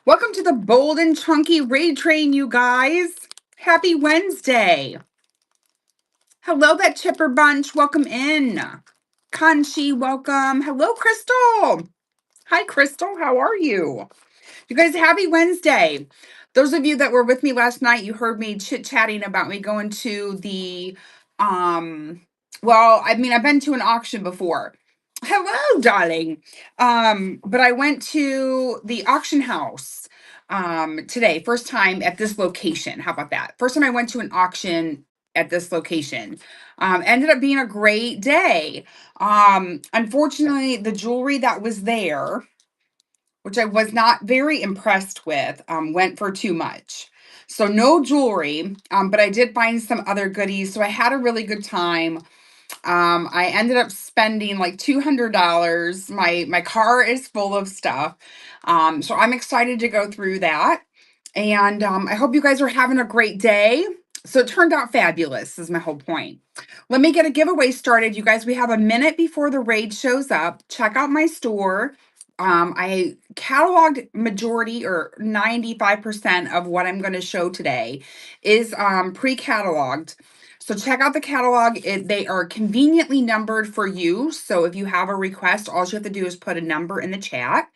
Welcome to the Bold and Chunky Raid Train, you guys. Happy Wednesday. Hello, that chipper bunch. Welcome in. Kanchi, welcome. Hello, Crystal. Hi, Crystal. How are you? You guys, happy Wednesday. Those of you that were with me last night, you heard me chit-chatting about me going to the, I've been to an auction before. Hello, darling. But I went to the auction house today, first time at this location. How about that? First time I went to an auction at this location. Ended up being a great day. Unfortunately, the jewelry that was there, which I was not very impressed with, went for too much. So no jewelry, but I did find some other goodies. So I had a really good time. I ended up spending like $200. My car is full of stuff. So I'm excited to go through that. And I hope you guys are having a great day. So it turned out fabulous, is my whole point. Let me get a giveaway started. You guys, we have a minute before the raid shows up. Check out my store. I cataloged majority or 95% of what I'm going to show today is pre-cataloged. So check out the catalog. They are conveniently numbered for you. So if you have a request, all you have to do is put a number in the chat.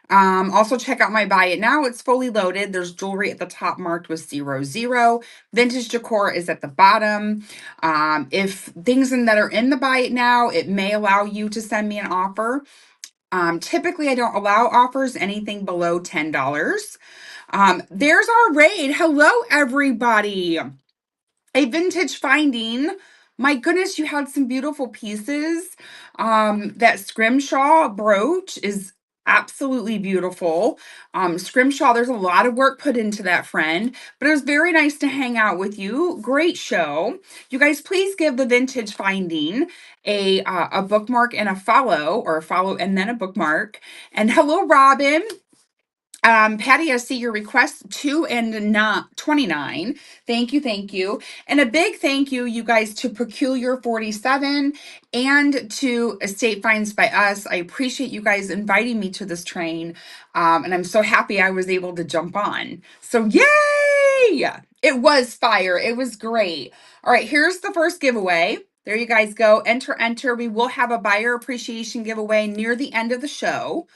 Also check out my buy it now. It's fully loaded. There's jewelry at the top marked with 00. Vintage decor is at the bottom. If things that are in the buy it now, it may allow you to send me an offer. Typically I don't allow offers anything below $10. There's our raid. Hello, everybody. A vintage finding. My goodness, you had some beautiful pieces. That scrimshaw brooch is absolutely beautiful. Scrimshaw, there's a lot of work put into that, friend, but it was very nice to hang out with you. Great show. You guys, please give the vintage finding a bookmark and a follow, or a follow and then a bookmark. And hello, Robin. Patty, I see your request 2 and not 29. Thank you, thank you. And a big thank you, you guys, to Peculiar 47 and to Estate Finds by Us. I appreciate you guys inviting me to this train. And I'm so happy I was able to jump on. So yay! It was fire. It was great. All right, here's the first giveaway. There you guys go. Enter, enter. We will have a buyer appreciation giveaway near the end of the show.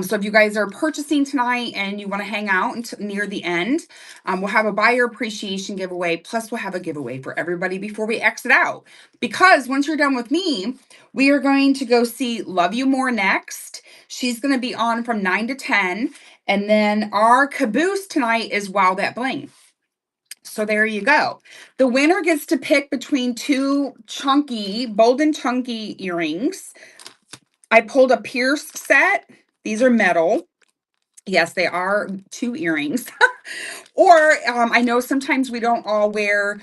So if you guys are purchasing tonight and you want to hang out until near the end, we'll have a buyer appreciation giveaway. Plus, we'll have a giveaway for everybody before we exit out. Because once you're done with me, we are going to go see Love You More next. She's going to be on from 9 to 10. And then our caboose tonight is Wow That Bling. So there you go. The winner gets to pick between two chunky, bold and chunky earrings. I pulled a Pierce set. These are metal. Yes, they are 2 earrings. Or I know sometimes we don't all wear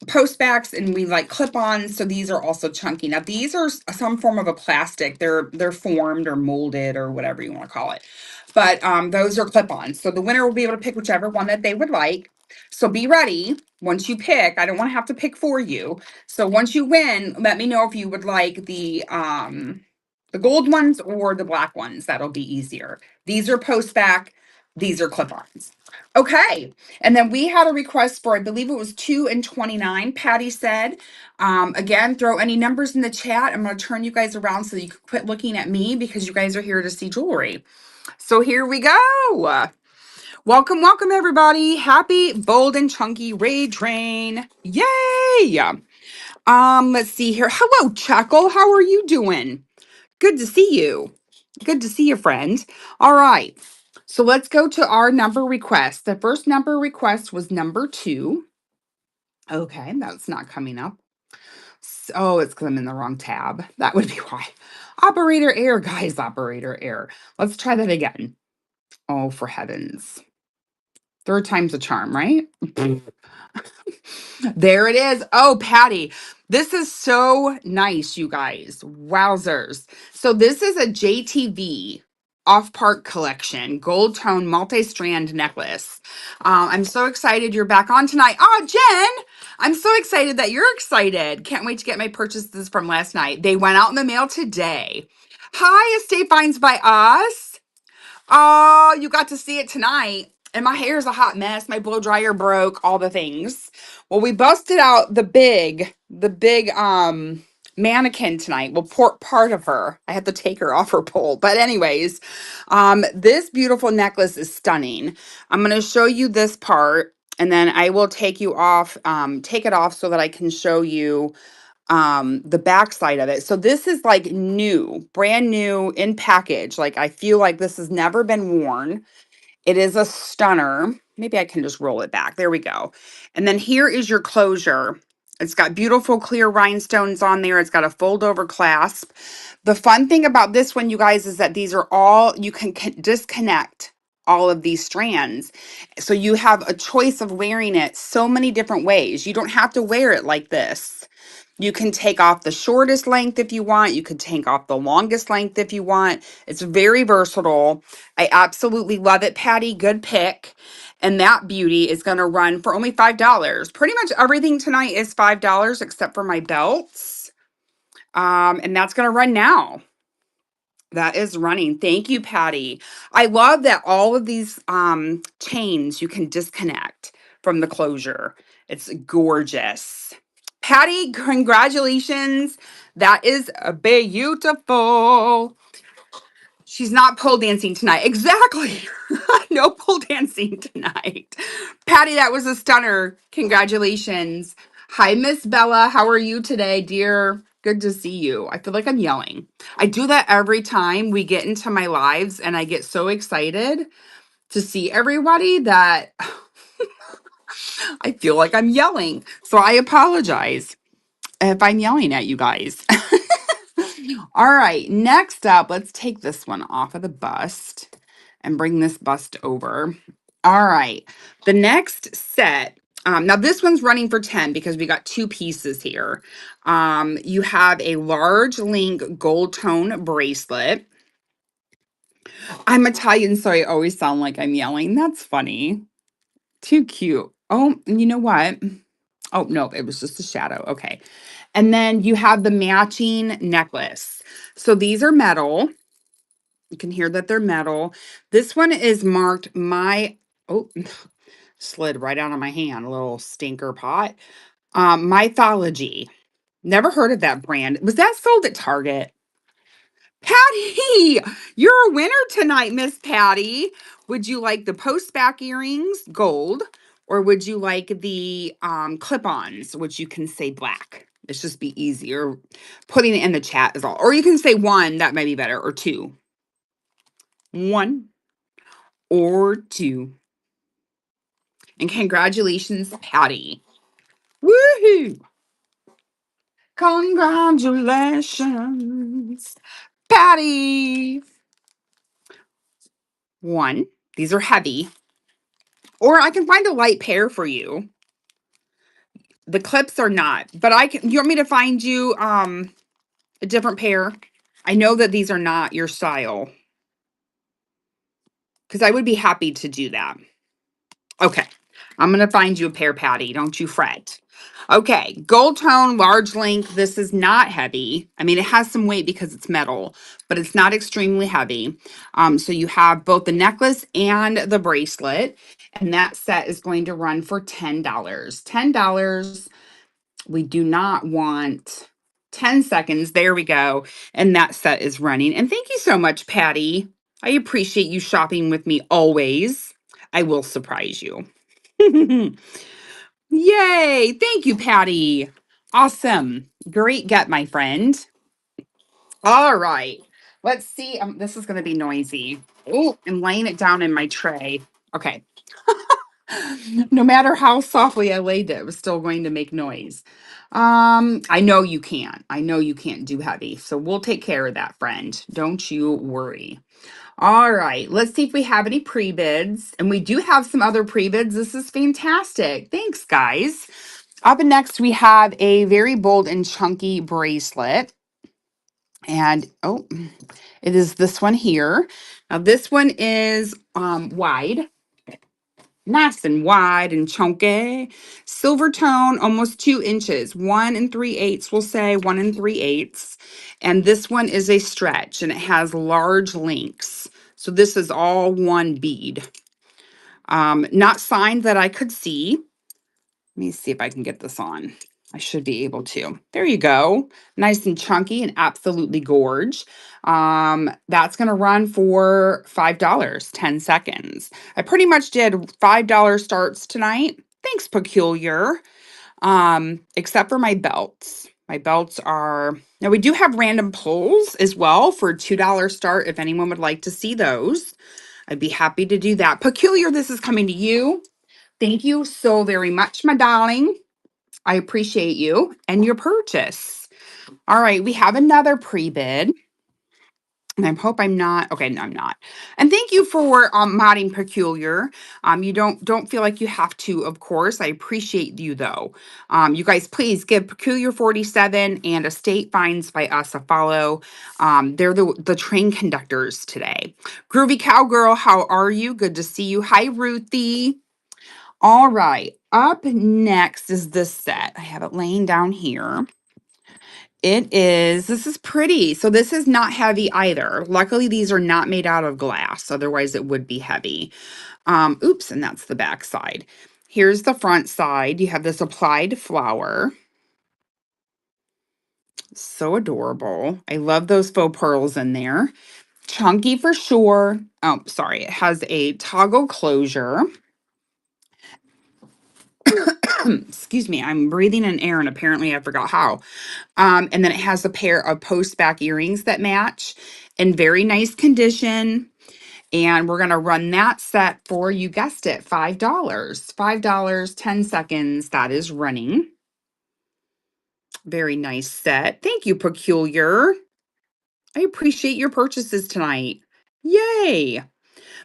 post backs and we like clip-ons, so these are also chunky. Now these are some form of a plastic. They're formed or molded or whatever you want to call it. But those are clip-ons. So the winner will be able to pick whichever one that they would like. So be ready. Once you pick, I don't want to have to pick for you. So once you win, let me know if you would like the gold ones or the black ones. That'll be easier. These are post back. These are clip-ons. Okay. And then we had a request for, I believe it was 2 and 29. Patty said, again, throw any numbers in the chat. I'm going to turn you guys around so you can quit looking at me because you guys are here to see jewelry. So here we go. Welcome, welcome, everybody. Happy, bold, and chunky raid train. Yay. Let's see here. Hello, Chuckle. How are you doing? Good to see you. Good to see you, friend. All right. So let's go to our number request. The first number request was number 2. Okay, that's not coming up. Oh, it's because I'm in the wrong tab. That would be why. Operator error, guys, operator error. Let's try that again. Oh, for heavens. Third time's a charm, right? There it is. Oh, Patty, this is so nice, you guys. Wowzers. So this is a JTV off-park collection, gold tone multi-strand necklace. I'm so excited you're back on tonight. Oh, Jen, I'm so excited that you're excited. Can't wait to get my purchases from last night. They went out in the mail today. Hi, Estate Finds by Us. Oh, you got to see it tonight. And my hair's a hot mess. My blow dryer broke, all the things. Well, we busted out the big mannequin tonight. Well, part of her. I had to take her off her pole. But anyways, this beautiful necklace is stunning. I'm gonna show you this part and then I will take it off so that I can show you the backside of it. So this is like new, brand new in package. Like I feel like this has never been worn. It is a stunner. Maybe I can just roll it back. There we go. And then here is your closure. It's got beautiful clear rhinestones on there. It's got a fold over clasp. The fun thing about this one, you guys, is that these are all, you can disconnect all of these strands. So you have a choice of wearing it so many different ways. You don't have to wear it like this. You can take off the shortest length if you want. You could take off the longest length if you want. It's very versatile. I absolutely love it, Patty. Good pick. And that beauty is going to run for only $5. Pretty much everything tonight is $5 except for my belts. And that's going to run now. That is running. Thank you, Patty. I love that all of these chains you can disconnect from the closure. It's gorgeous. Patty, congratulations. That is beautiful. She's not pole dancing tonight. Exactly. No pole dancing tonight. Patty, that was a stunner. Congratulations. Hi, Miss Bella. How are you today, dear? Good to see you. I feel like I'm yelling. I do that every time we get into my lives, and I get so excited to see everybody that I feel like I'm yelling. So I apologize if I'm yelling at you guys. All right, next up, let's take this one off of the bust and bring this bust over. All right, the next set. Now this one's running for 10 because we got two pieces here. You have a large link gold tone bracelet. I'm Italian, so I always sound like I'm yelling. That's funny. Too cute. Oh, and you know what? Oh, no, it was just a shadow. Okay. And then you have the matching necklace. So these are metal. You can hear that they're metal. This one is marked oh, slid right out of my hand, a little stinker pot. Mythology. Never heard of that brand. Was that sold at Target? Patty, you're a winner tonight, Miss Patty. Would you like the post back earrings, gold, or would you like the clip-ons, which you can say black? It's just be easier. Putting it in the chat is all. Or you can say one, that might be better, or two. One or two. And congratulations, Patty. Woohoo! Congratulations, Patty. One. These are heavy. Or I can find a light pair for you. The clips are not, but you want me to find you a different pair? I know that these are not your style. Because I would be happy to do that. Okay. I'm going to find you a pair, Patty. Don't you fret. Okay. Gold tone, large length. This is not heavy. I mean, it has some weight because it's metal, but it's not extremely heavy. So you have both the necklace and the bracelet. And that set is going to run for $10. $10. We do not want 10 seconds. There we go. And that set is running. And thank you so much, Patty. I appreciate you shopping with me always. I will surprise you. Yay. Thank you, Patty. Awesome. Great get, my friend. All right. Let's see. This is going to be noisy. Oh, I'm laying it down in my tray. Okay. No matter how softly I laid it was still going to make noise. I know you can't. I know you can't do heavy. So we'll take care of that, friend. Don't you worry. All right, let's see if we have any pre-bids. And we do have some other pre-bids. This is fantastic. Thanks, guys. Up next, we have a very bold and chunky bracelet. And oh, it is this one here. Now, this one is wide. Nice and wide and chunky. Silver tone, almost 2 inches. 1 3/8, we'll say 1 3/8. And this one is a stretch and it has large links. So this is all one bead. Not signed that I could see. Let me see if I can get this on. I should be able to. There you go. Nice and chunky and absolutely gorge. That's going to run for $5, 10 seconds. I pretty much did $5 starts tonight. Thanks, Peculiar. Except for my belts. My belts are, now we do have random pulls as well for $2 start if anyone would like to see those. I'd be happy to do that. Peculiar, this is coming to you. Thank you so very much, my darling. I appreciate you and your purchase. All right, we have another pre-bid. And I hope I'm not okay. No, I'm not. And thank you for modding Peculiar. You don't feel like you have to, of course. I appreciate you though. You guys, please give Peculiar 47 and Estate Finds by Us a follow. They're the train conductors today. Groovy Cowgirl, how are you? Good to see you. Hi, Ruthie. All right. Up next is this set. I have it laying down here. This is pretty. So this is not heavy either. Luckily, these are not made out of glass. Otherwise, it would be heavy. Oops, and that's the back side. Here's the front side. You have this applied flower. So adorable. I love those faux pearls in there. Chunky for sure. Oh, sorry. It has a toggle closure. Excuse me. I'm breathing in air and apparently I forgot how. And then it has a pair of post back earrings that match in very nice condition. And we're going to run that set for, you guessed it, $5. $5, 10 seconds. That is running. Very nice set. Thank you, Peculiar. I appreciate your purchases tonight. Yay.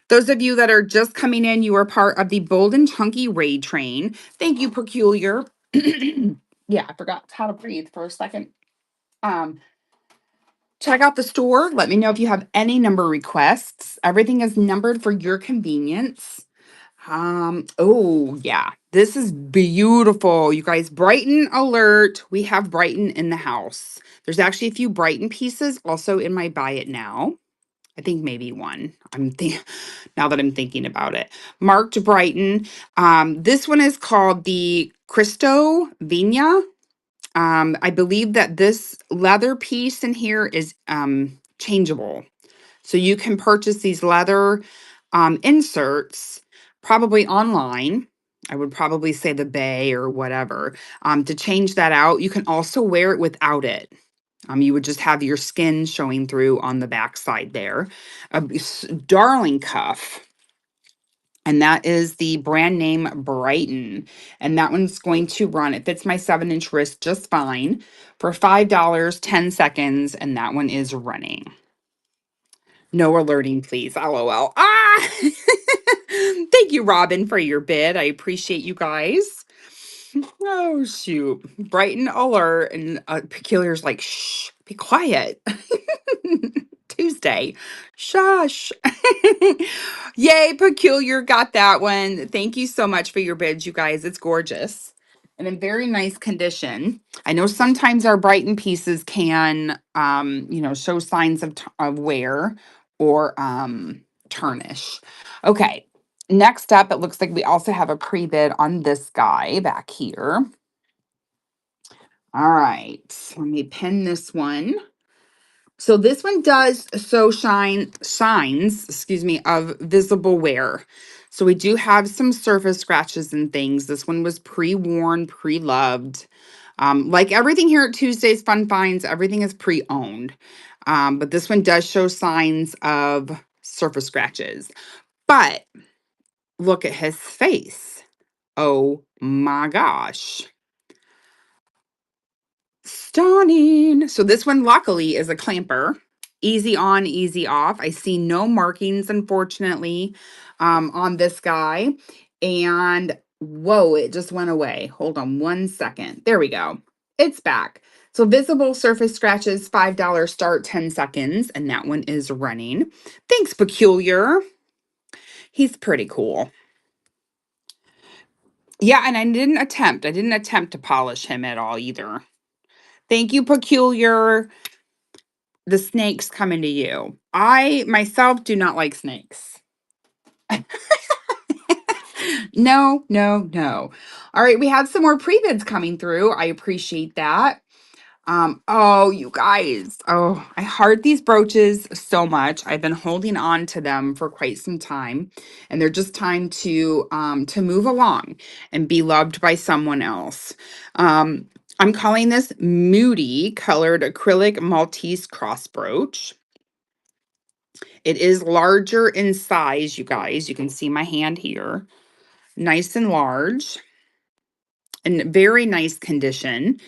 Those of you that are just coming in, you are part of the Bold and Chunky Raid Train. Thank you, Peculiar. Yeah, I forgot how to breathe for a second. Check out the store. Let me know if you have any number requests. Everything is numbered for your convenience. Oh yeah, this is beautiful. You guys, Brighton alert. We have Brighton in the house. There's actually a few Brighton pieces also in my buy it now. I think maybe one. Now that I'm thinking about it. Marked Brighton. This one is called the Cristo Vigna. I believe that this leather piece in here is changeable. So you can purchase these leather inserts probably online. I would probably say the Bay or whatever to change that out. You can also wear it without it. You would just have your skin showing through on the back side there. A darling cuff. And that is the brand name Brighton. And that one's going to run, it fits my 7-inch wrist just fine for $5, 10 seconds. And that one is running. No alerting, please. LOL. Ah! Thank you, Robin, for your bid. I appreciate you guys. Oh, shoot. Brighton alert. And Peculiar's like, shh, be quiet. Tuesday. Shush. Yay, Peculiar got that one. Thank you so much for your bids, you guys. It's gorgeous and in very nice condition. I know sometimes our Brighton pieces can, show signs of wear or tarnish. Okay. Next up, it looks like we also have a pre-bid on this guy back here. All right. Let me pin this one. So this one does signs, of visible wear. So we do have some surface scratches and things. This one was pre-worn, pre-loved. Like everything here at Tuesday's Fun Finds, everything is pre-owned. But this one does show signs of surface scratches. But look at his face. Oh my gosh. Stunning. So this one luckily is a clamper. Easy on, easy off. I see no markings, unfortunately, on this guy. And whoa, it just went away. Hold on 1 second. There we go. It's back. So visible surface scratches, $5 start, 10 seconds. And that one is running. Thanks, Peculiar. He's pretty cool. Yeah, and I didn't attempt to polish him at all either. Thank you, Peculiar. the snakes coming to you. I myself do not like snakes. No, no, no. All right, we have some more pre-bids coming through. I appreciate that. Oh, you guys. Oh, I heart these brooches so much. I've been holding on to them for quite some time, and they're just time to move along and be loved by someone else. I'm calling this Moody Colored Acrylic Maltese Cross Brooch. It is larger in size, you guys. You can see my hand here. Nice and large. In very nice condition.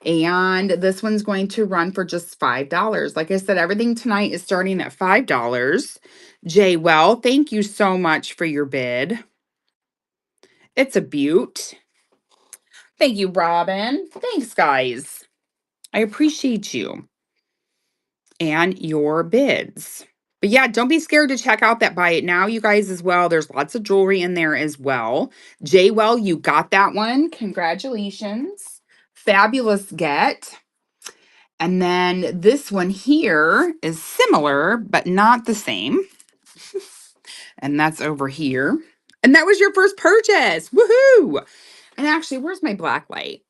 And this one's going to run for just $5. Like I said, everything tonight is starting at $5. Jay, well, thank you so much for your bid. It's a beaut. Thank you, Robin. Thanks, guys. I appreciate you and your bids. But yeah, don't be scared to check out that Buy It Now, you guys, as well. There's lots of jewelry in there as well. Jay, well, you got that one. Congratulations. Fabulous get. And then this one here is similar, but not the same. And that's over here. And that was your first purchase. Woohoo! And actually, where's my black light?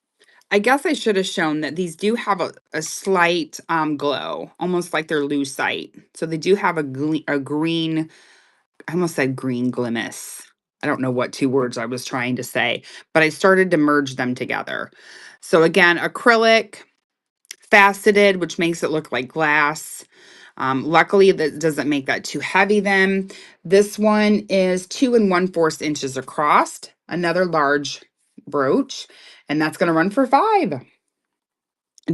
I guess I should have shown that these do have a slight glow, almost like they're lucite. So they do have a green, I almost said green glimmess. I don't know what two words I was trying to say, but I started to merge them together. So again, acrylic, faceted, which makes it look like glass. Luckily, that doesn't make that too heavy then. This one is 2 1/4 inches across, another large brooch, and that's going to run for $5.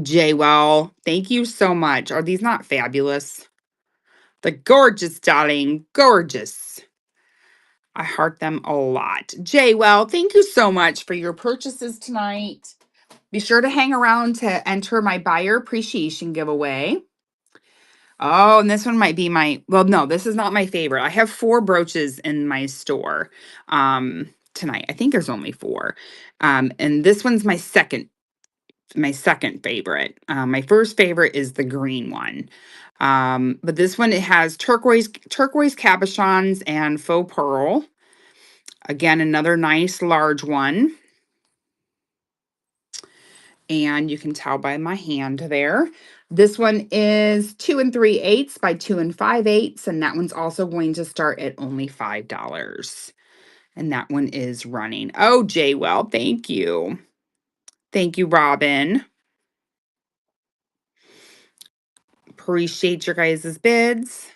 Jay, well, thank you so much. Are these not fabulous? The gorgeous, darling, gorgeous. I heart them a lot. Jay, well, thank you so much for your purchases tonight. Be sure to hang around to enter my buyer appreciation giveaway. Oh, and this one might be well, no, this is not my favorite. I have 4 brooches in my store tonight. I think there's only 4. And this one's my second favorite. My first favorite is the green one. But this one, it has turquoise cabochons and faux pearl. Again, another nice large one. And you can tell by my hand there. This one is 2 3/8 by 2 5/8, and that one's also going to start at only $5. And that one is running. Oh, Jay, well, thank you. Thank you, Robin. Appreciate your guys' bids.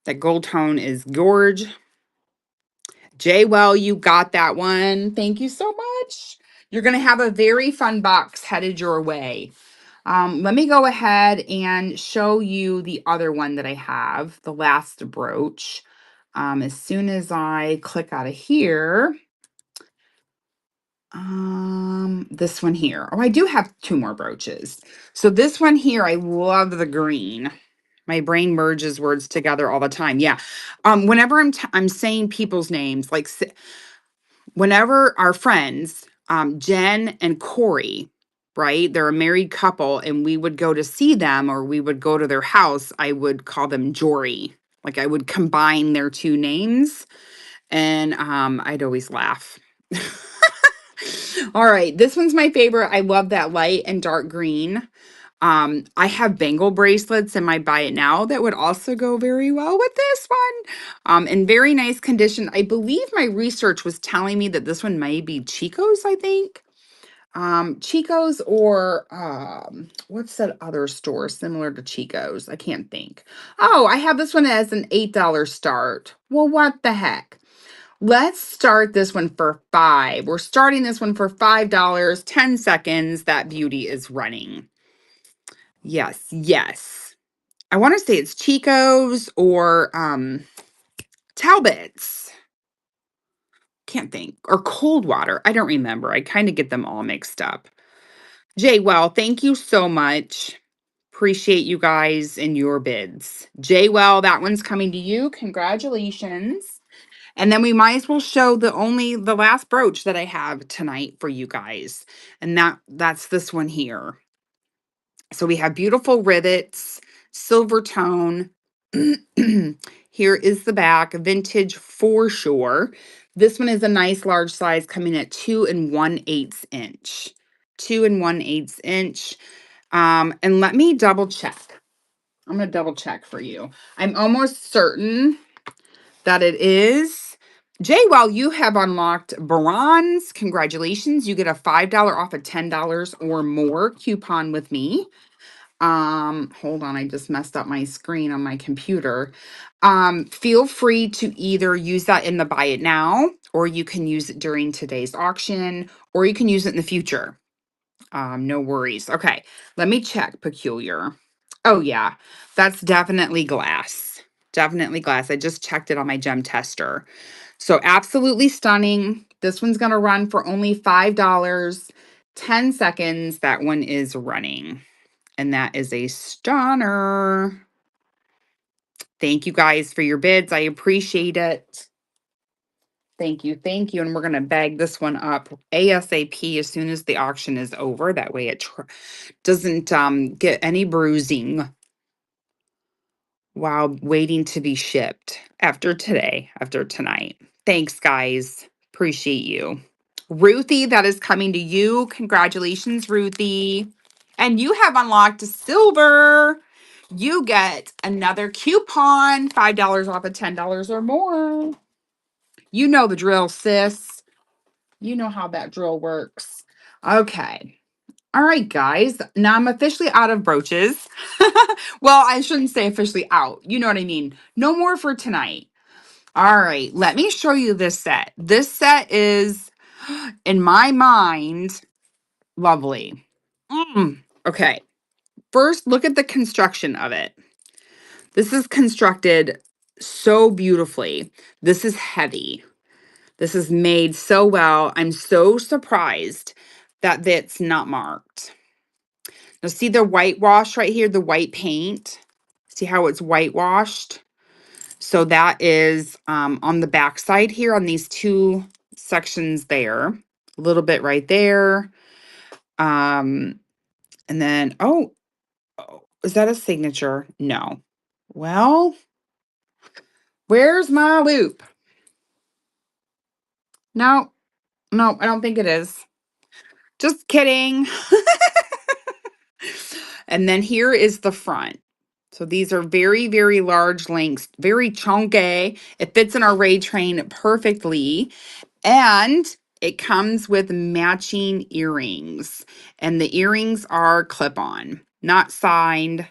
That gold tone is gorge. Jay, well, you got that one. Thank you so much. You're going to have a very fun box headed your way. Let me go ahead and show you the other one that I have, the last brooch. As soon as I click out of here, this one here. Oh, I do have 2 more brooches. So this one here, I love the green. My brain merges words together all the time. Yeah. Whenever I'm saying people's names, like whenever our friends, Jen and Corey, right? They're a married couple, and we would go to see them or we would go to their house. I would call them Jory. Like I would combine their 2 names, and I'd always laugh. All right, this one's my favorite. I love that light and dark green. I have bangle bracelets in my Buy It Now that would also go very well with this one. In very nice condition. I believe my research was telling me that this one may be Chico's, I think. Chico's or what's that other store similar to Chico's? I can't think. Oh, I have this one as an $8 start. Well, what the heck? Let's start this one for $5. We're starting this one for $5, 10 seconds. That beauty is running. Yes, yes. I want to say it's Chico's or Talbot's. Can't think. Or Coldwater. I don't remember. I kind of get them all mixed up. Jay, well, thank you so much. Appreciate you guys and your bids. Jay, well, that one's coming to you. Congratulations. And then we might as well show the last brooch that I have tonight for you guys. And that's this one here. So we have beautiful rivets, silver tone. Here is the back, vintage for sure. This one is a nice large size coming at 2 1/8 inch. 2 1/8 inch. And let me double check. I'm going to double check for you. I'm almost certain that it is. Jay, while you have unlocked bronze, congratulations. You get a $5 off a $10 or more coupon with me. Hold on, I just messed up my screen on my computer. Feel free to either use that in the buy it now, or you can use it during today's auction, or you can use it in the future. No worries. Okay, let me check Peculiar. Oh yeah, that's definitely glass. Definitely glass. I just checked it on my gem tester. So absolutely stunning. This one's gonna run for only $5, 10 seconds. That one is running. And that is a stunner. Thank you guys for your bids. I appreciate it. Thank you. Thank you. And we're going to bag this one up ASAP as soon as the auction is over. That way it doesn't get any bruising while waiting to be shipped after today, after tonight. Thanks, guys. Appreciate you. Ruthie, that is coming to you. Congratulations, Ruthie. And you have unlocked silver. You get another coupon, $5 off of $10 or more. You know the drill, sis. You know how that drill works. Okay. All right, guys. Now I'm officially out of brooches. Well, I shouldn't say officially out. You know what I mean? No more for tonight. All right. Let me show you this set. This set is, in my mind, lovely. Okay. First, look at the construction of it. This is constructed so beautifully. This is heavy. This is made so well. I'm so surprised that it's not marked. Now, see the whitewash right here, the white paint? See how it's whitewashed? So that is on the back side here on these two sections there. A little bit right there. And then, oh, is that a signature? No. Well, where's my loop? No, no, I don't think it is. Just kidding. And then here is the front. So these are very, very large links, very chunky. It fits in our raid train perfectly. And it comes with matching earrings. And the earrings are clip-on, not signed.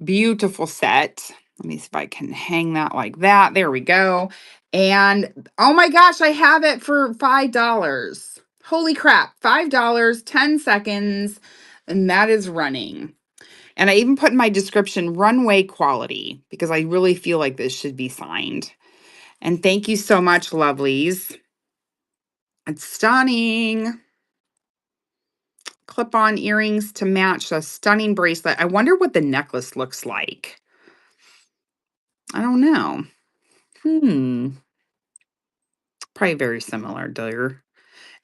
Beautiful set. Let me see if I can hang that like that. There we go. And oh my gosh, I have it for $5. Holy crap. $5, 10 seconds. And that is running. And I even put in my description runway quality because I really feel like this should be signed. And thank you so much, lovelies. It's stunning. Clip-on earrings to match a stunning bracelet. I wonder what the necklace looks like. I don't know. Probably very similar, dear.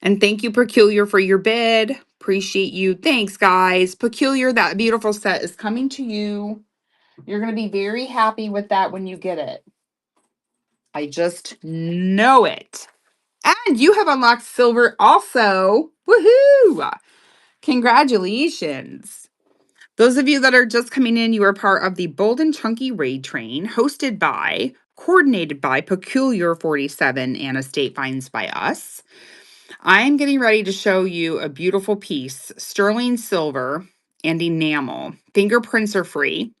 And thank you, Peculiar, for your bid. Appreciate you. Thanks, guys. Peculiar, that beautiful set is coming to you. You're going to be very happy with that when you get it. I just know it. And you have unlocked silver also. Woohoo! Congratulations. Those of you that are just coming in, you are part of the Bold and Chunky Raid Train, hosted by, coordinated by Peculiar 47 and Estate Finds by us. I am getting ready to show you a beautiful piece, sterling silver and enamel. Fingerprints are free.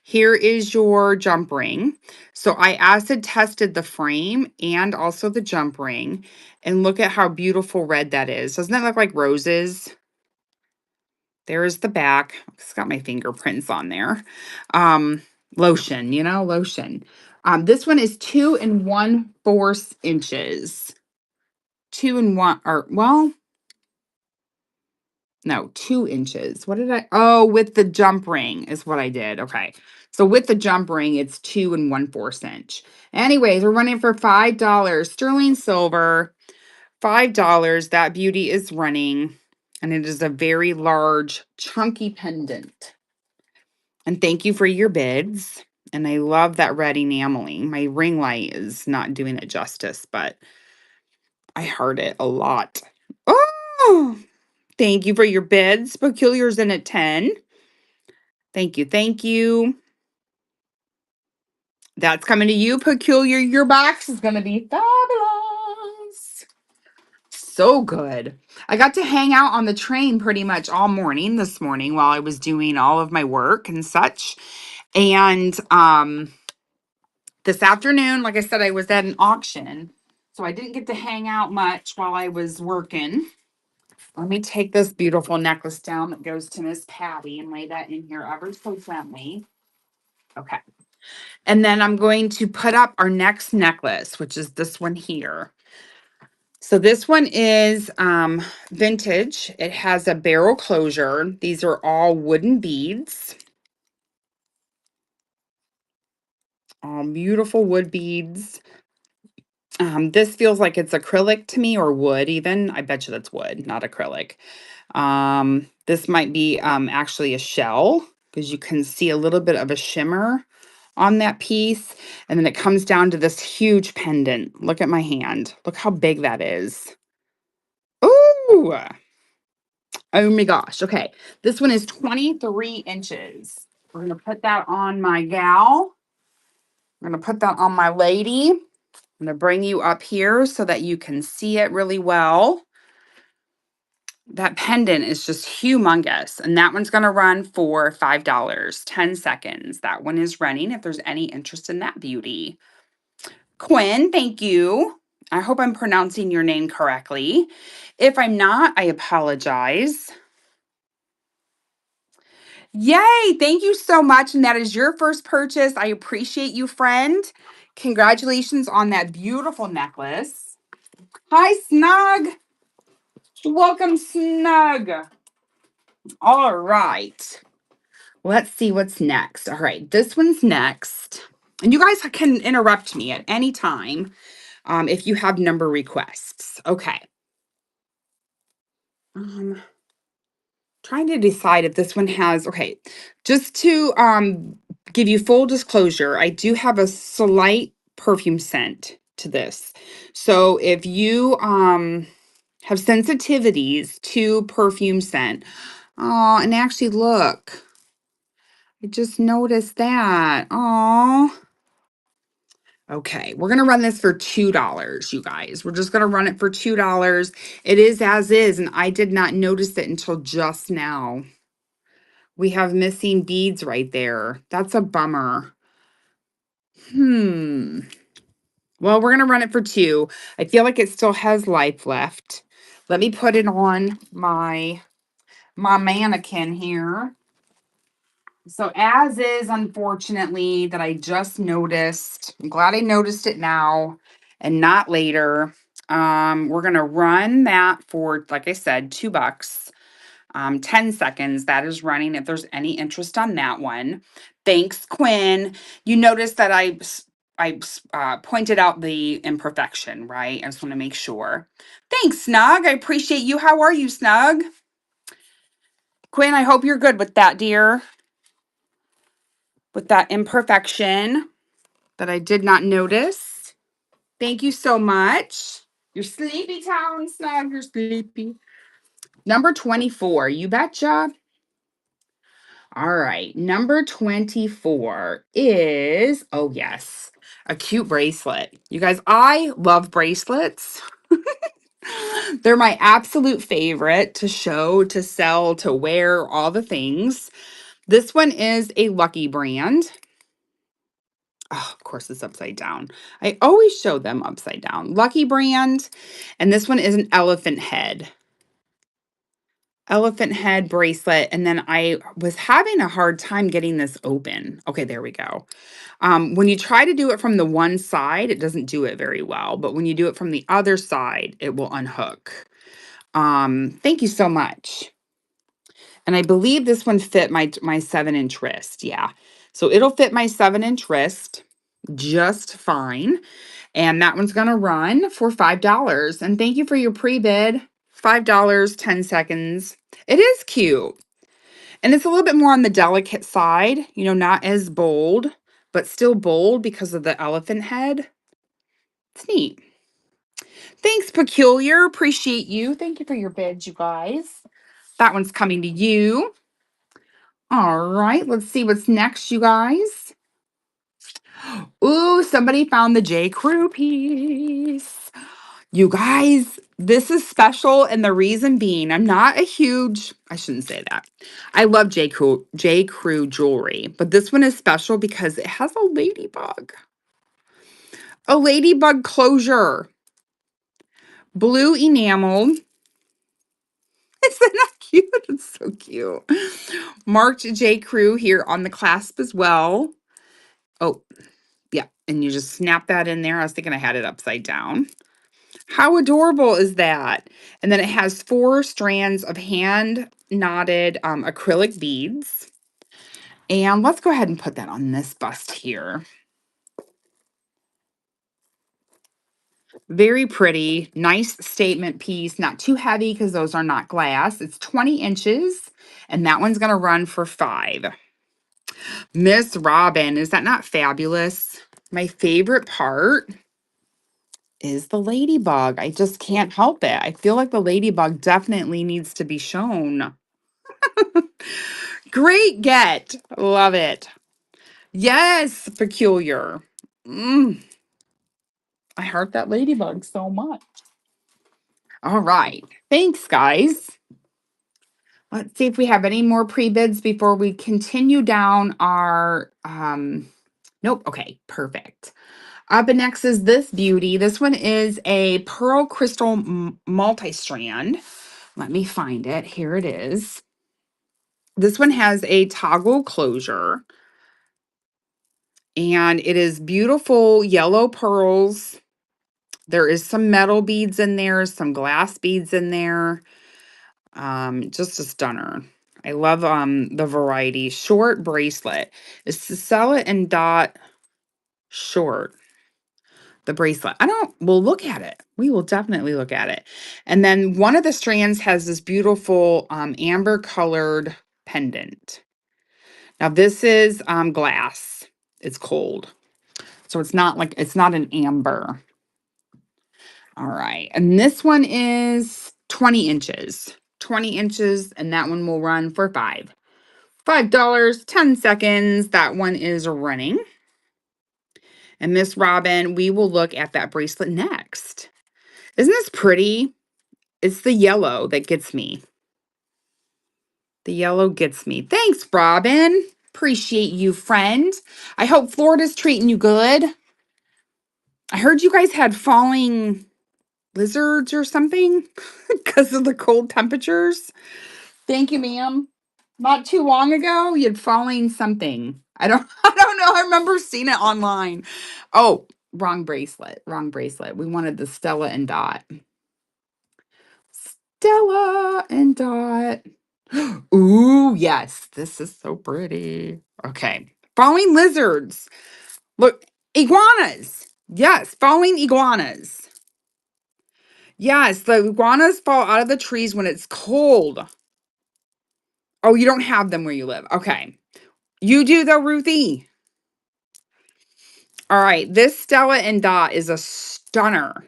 Here is your jump ring. So I acid tested the frame and also the jump ring. And look at how beautiful red that is. Doesn't that look like roses? There's the back. It's got my fingerprints on there. Lotion, lotion. This one is 2 1/4 inches. 2 and 1, or well, no, 2 inches. What did oh, with the jump ring is what I did. Okay. So with the jump ring, it's 2 1/4 inch. Anyways, we're running for $5. Sterling silver, $5. That beauty is running. And it is a very large, chunky pendant. And thank you for your bids. And I love that red enameling. My ring light is not doing it justice, but I heard it a lot. Oh, thank you for your bids. Peculiar's in at 10. Thank you. Thank you. That's coming to you, Peculiar. Your box is going to be fabulous. So good. I got to hang out on the train pretty much all morning this morning while I was doing all of my work and such. And this afternoon, like I said, I was at an auction. So I didn't get to hang out much while I was working. Let me take this beautiful necklace down that goes to Miss Patty and lay that in here ever so gently. Okay. And then I'm going to put up our next necklace, which is this one here. So this one is vintage. It has a barrel closure. These are all wooden beads. Beautiful wood beads. This feels like it's acrylic to me, or wood even. I bet you that's wood, not acrylic. This might be actually a shell, because you can see a little bit of a shimmer on that piece. And then it comes down to this huge pendant. Look at my hand. Look how big that is. Ooh. Oh my gosh. Okay. This one is 23 inches. We're going to put that on my gal. I'm going to put that on my lady. I'm going to bring you up here so that you can see it really well. That pendant is just humongous. And that one's going to run for $5, 10 seconds. That one is running if there's any interest in that beauty. Quinn, thank you. I hope I'm pronouncing your name correctly. If I'm not, I apologize. Yay! Thank you so much. And that is your first purchase. I appreciate you, friend. Congratulations on that beautiful necklace. Hi, Snug. Welcome, Snug. All right. Let's see what's next. All right. This one's next. And you guys can interrupt me at any time if you have number requests. Okay. Trying to decide if this one has, okay, just to give you full disclosure, I do have a slight perfume scent to this. So if you have sensitivities to perfume scent, oh, and actually look, I just noticed that. Oh, okay, we're gonna run this for $2, you guys. We're just gonna run it for $2. It is as is, and I did not notice it until just now. We have missing beads right there. That's a bummer. Well, we're going to run it for 2. I feel like it still has life left. Let me put it on my mannequin here. So as is, unfortunately, that I just noticed. I'm glad I noticed it now and not later. We're going to run that for, like I said, $2. 10 seconds. That is running if there's any interest on that one. Thanks, Quinn. You noticed that I pointed out the imperfection, right? I just want to make sure. Thanks, Snug. I appreciate you. How are you, Snug? Quinn, I hope you're good with that, dear. With that imperfection that I did not notice. Thank you so much. You're sleepy town, Snug. You're sleepy. Number 24. You betcha. All right, number 24 is, oh yes, a cute bracelet. You guys, I love bracelets. They're my absolute favorite to show, to sell, to wear, all the things. This one is a Lucky brand. Oh, of course, it's upside down. I always show them upside down. Lucky brand. And this one is an elephant head bracelet. And then I was having a hard time getting this open. Okay, there we go. When you try to do it from the one side, it doesn't do it very well. But when you do it from the other side, it will unhook. Thank you so much. And I believe this one fit my 7-inch wrist. Yeah. So it'll fit my 7-inch wrist just fine. And that one's going to run for $5. And thank you for your pre-bid. $5, 10 seconds. It is cute. And it's a little bit more on the delicate side, not as bold, but still bold because of the elephant head. It's neat. Thanks, Peculiar. Appreciate you. Thank you for your bids, you guys. That one's coming to you. All right, let's see what's next, you guys. Ooh, somebody found the J. Crew piece. You guys, this is special, and the reason being, I shouldn't say that. I love J. Crew jewelry, but this one is special because it has a ladybug. A ladybug closure. Blue enamel. Isn't that cute? It's so cute. Marked J. Crew here on the clasp as well. Oh, yeah. And you just snap that in there. I was thinking I had it upside down. How adorable is that? And then it has 4 strands of hand knotted acrylic beads. And let's go ahead and put that on this bust here. Very pretty, nice statement piece, not too heavy because those are not glass. It's 20 inches, and that one's going to run for $5. Miss Robin, is that not fabulous? My favorite part is the ladybug. I just can't help it. I feel like the ladybug definitely needs to be shown. Great get. Love it. Yes, Peculiar. I heart that ladybug so much. All right. Thanks, guys. Let's see if we have any more pre-bids before we continue down our nope. Okay, perfect. Up next is this beauty. This one is a pearl crystal multi-strand. Let me find it. Here it is. This one has a toggle closure, and it is beautiful yellow pearls. There is some metal beads in there, some glass beads in there. Just a stunner. I love the variety. Short bracelet. It's the Sell It and Dot short. The bracelet. We'll look at it. We will definitely look at it. And then one of the strands has this beautiful amber colored pendant. Now this is glass. It's cold. So it's not an amber. All right. And this one is 20 inches. 20 inches, and that one will run for $5. 10 seconds. That one is running. And Miss Robin, we will look at that bracelet next. Isn't this pretty? It's the yellow that gets me. The yellow gets me. Thanks, Robin. Appreciate you, friend. I hope Florida's treating you good. I heard you guys had falling lizards or something because of the cold temperatures. Thank you, ma'am. Not too long ago, you had falling something. I don't know. I remember seeing it online. Oh, wrong bracelet. Wrong bracelet. We wanted the Stella and Dot. Stella and Dot. Ooh, yes. This is so pretty. Okay. Falling lizards. Look, iguanas. Yes, falling iguanas. Yes, the iguanas fall out of the trees when it's cold. Oh, you don't have them where you live. Okay. You do though, Ruthie. All right. This Stella and Dot is a stunner.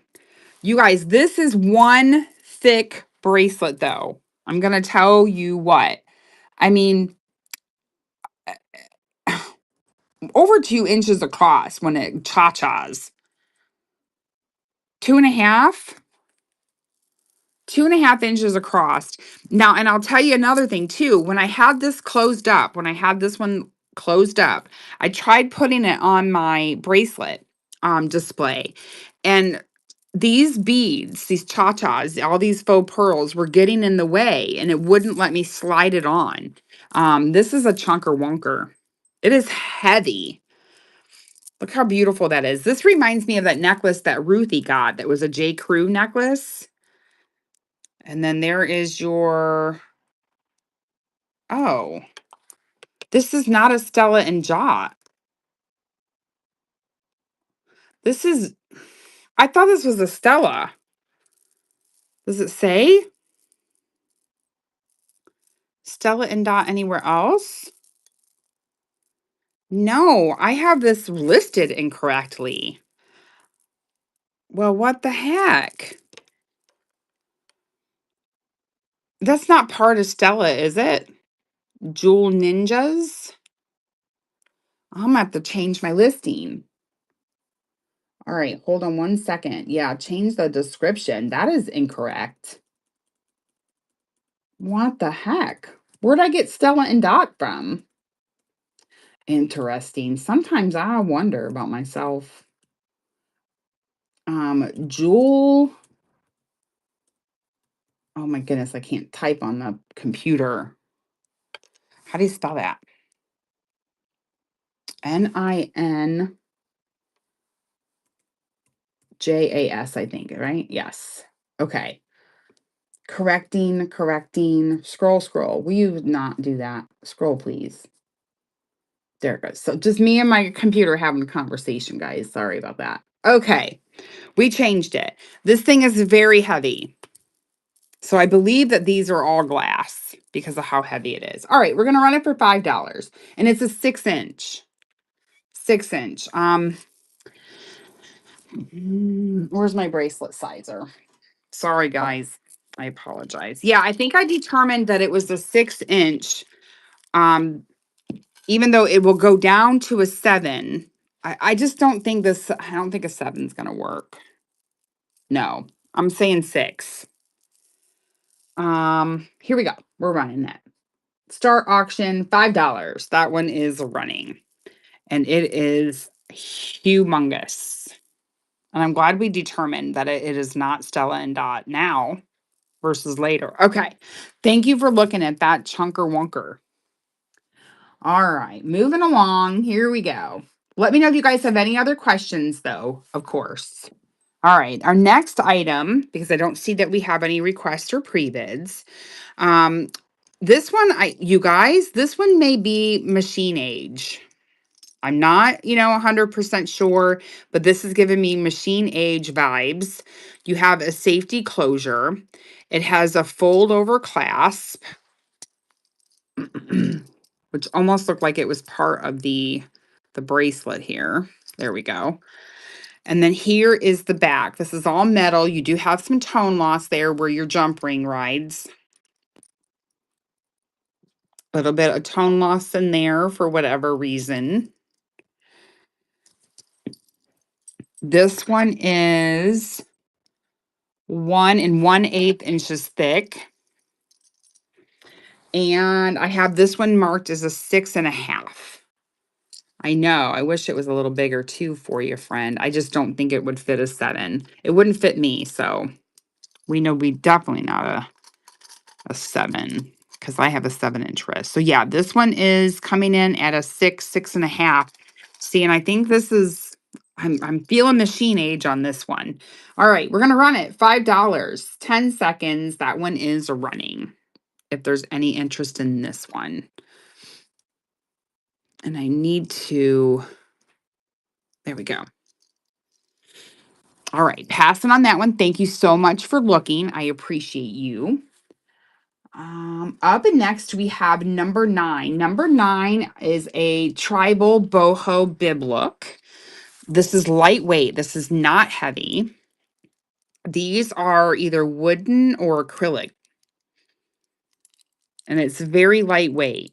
You guys, this is one thick bracelet though. I'm going to tell you what. I mean, over 2 inches across when it cha-chas. 2.5. 2.5 inches across. Now, and I'll tell you another thing too. When I had this one closed up, I tried putting it on my bracelet display. And these beads, these cha-chas, all these faux pearls were getting in the way and it wouldn't let me slide it on. This is a chunker wonker. It is heavy. Look how beautiful that is. This reminds me of that necklace that Ruthie got that was a J. Crew necklace. And then there is your, oh, this is not a Stella and Jot. I thought this was a Stella. Does it say? Stella and Dot anywhere else? No, I have this listed incorrectly. Well, what the heck? That's not part of Stella, is it? Jewel Ninjas? I'm gonna have to change my listing. All right, hold on one second. Yeah, change the description. That is incorrect. What the heck? Where'd I get Stella and Dot from? Interesting. Sometimes I wonder about myself. Jewel. Oh my goodness, I can't type on the computer. How do you spell that? Ninjas, I think, right? Yes. Okay. Correcting. Scroll. Will you not do that? Scroll, please. There it goes. So just me and my computer having a conversation, guys. Sorry about that. Okay. We changed it. This thing is very heavy. So I believe that these are all glass because of how heavy it is. All right, we're gonna run it for $5. And it's a 6-inch. 6-inch. Where's my bracelet sizer? Sorry, guys. I apologize. Yeah, I think I determined that it was a 6-inch. Even though it will go down to a 7. I just don't think this, I don't think a 7's gonna work. No, I'm saying 6. Here we go. We're running that. Start auction, $5. That one is running. And it is humongous. And I'm glad we determined that it is not Stella and Dot now versus later. Okay. Thank you for looking at that chunker wunker. All right. Moving along. Here we go. Let me know if you guys have any other questions, though, of course. All right. Our next item, because I don't see that we have any requests or pre-bids. This one, you guys, this one may be machine age. I'm not, 100% sure, but this is giving me machine age vibes. You have a safety closure. It has a fold over clasp, which almost looked like it was part of the bracelet here. There we go. And then here is the back. This is all metal. You do have some tone loss there where your jump ring rides. A little bit of tone loss in there for whatever reason. This one is 1 1/8 inches thick. And I have this one marked as a 6.5. I know. I wish it was a little bigger too for you, friend. I just don't think it would fit a 7. It wouldn't fit me. So we know we definitely not a 7 because I have a 7-inch wrist. So yeah, this one is coming in at a 6.5. See, and I think this is, I'm feeling machine age on this one. All right, we're going to run it. $5, 10 seconds. That one is running. If there's any interest in this one. And I need to, there we go. All right, passing on that one. Thank you so much for looking. I appreciate you. Up next, we have number 9. Number 9 is a tribal boho bib look. This is lightweight. This is not heavy. These are either wooden or acrylic. And it's very lightweight.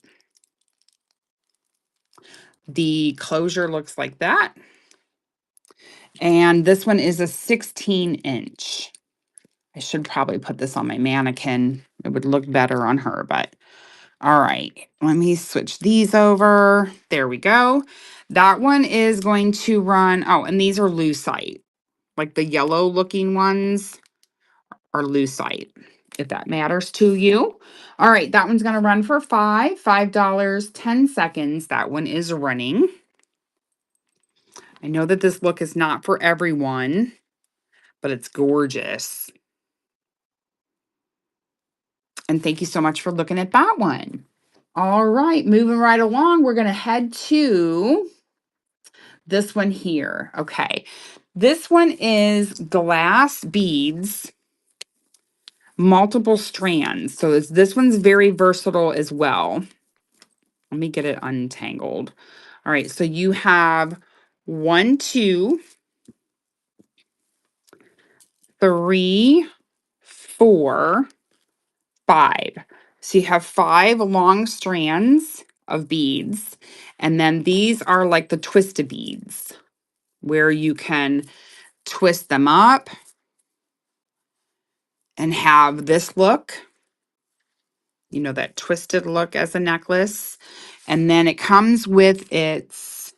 The closure looks like that. And this one is a 16-inch. I should probably put this on my mannequin. It would look better on her, but all right. Let me switch these over. There we go. That one is going to run. Oh, and these are lucite. Like the yellow looking ones are lucite, if that matters to you. All right. That one's going to run for $5, 10 seconds. That one is running. I know that this look is not for everyone, but it's gorgeous. And thank you so much for looking at that one. All right, moving right along, we're going to head to this one here. Okay, this one is glass beads multiple strands. So this one's very versatile as well. Let me get it untangled. All right, so you have 1, 2, 3, 4, 5. So you have 5 long strands of beads, and then these are like the twisted beads where you can twist them up and have this look, that twisted look as a necklace. And then it comes with its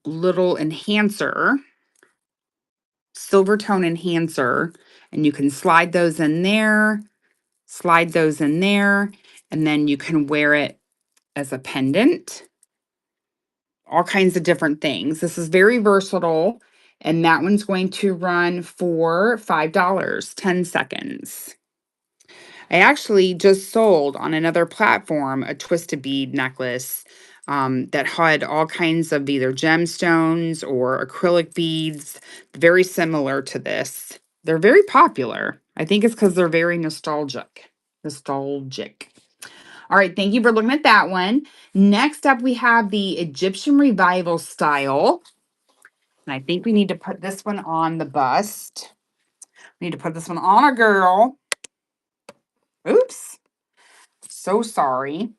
little enhancer, silver tone enhancer, and you can slide those in there, and then you can wear it as a pendant, all kinds of different things. This is very versatile, and that one's going to run for $5, 10 seconds. I actually just sold on another platform a twisted bead necklace that had all kinds of either gemstones or acrylic beads, very similar to this. They're very popular. I think it's because they're very nostalgic. Nostalgic. All right, thank you for looking at that one. Next up, we have the Egyptian Revival style. And I think we need to put this one on the bust. We need to put this one on a girl. Oops. So sorry.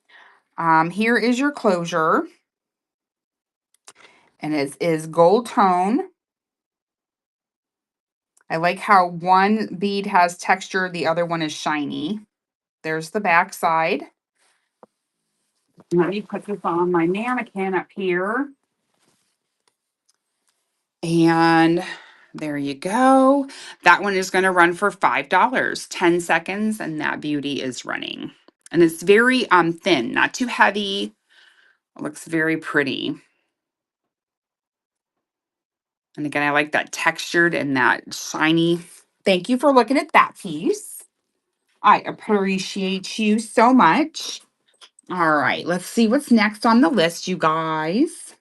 Here is your closure. And it is gold tone. I like how one bead has texture, the other one is shiny. There's the back side. Let me put this on my mannequin up here. And there you go. That one is going to run for $5, 10 seconds, and that beauty is running. And it's very thin, not too heavy. It looks very pretty. And again, I like that textured and that shiny. Thank you for looking at that piece. I appreciate you so much. All right, let's see what's next on the list, you guys.